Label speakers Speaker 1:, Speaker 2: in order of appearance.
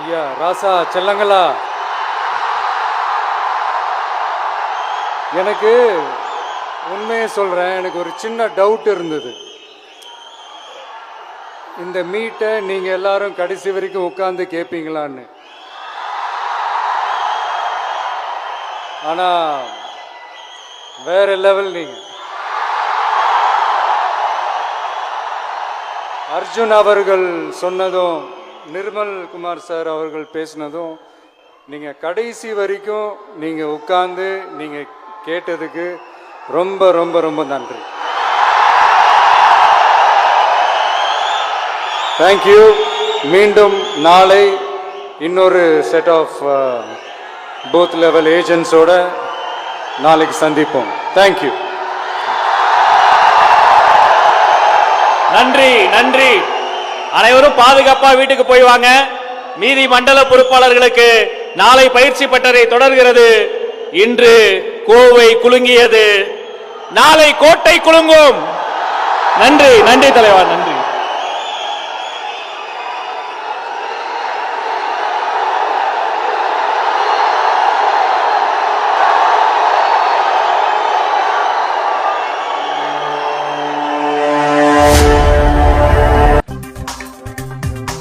Speaker 1: ஐயா ராசா செல்லங்களா, எனக்கு உண்மையை சொல்றேன், எனக்கு ஒரு சின்ன டவுட் இருந்தது. இந்த மீட்டை நீங்க எல்லாரும் கடைசி வரைக்கும் உட்கார்ந்து கேட்பீங்களான்னு. ஆனா வேற லெவல் நீங்க. அர்ஜுன் அவர்கள் சொன்னதும் நிர்மல் குமார் சார் அவர்கள் பேசினதும் நீங்க கடைசி வரைக்கும் நீங்க உட்கார்ந்து நீங்க கேட்டதுக்கு ரொம்ப ரொம்ப ரொம்ப நன்றி. தேங்க்யூ. மீண்டும் நாளை இன்னொரு செட் ஆஃப் பூத் லெவல் ஏஜென்ட்ஸோட நாளைக்கு சந்திப்போம். தேங்க்யூ.
Speaker 2: நன்றி நன்றி. அனைவரும் பாதுகாப்பா வீட்டுக்கு போய் வாங்க. மீதி மண்டல பொறுப்பாளர்களுக்கு நாளை பயிற்சி பட்டறை தொடர்கிறது. இன்று கோவை குலுங்கியது, நாளை கோட்டை குலுங்கும். நன்றி நன்றி தலைவா, நன்றி.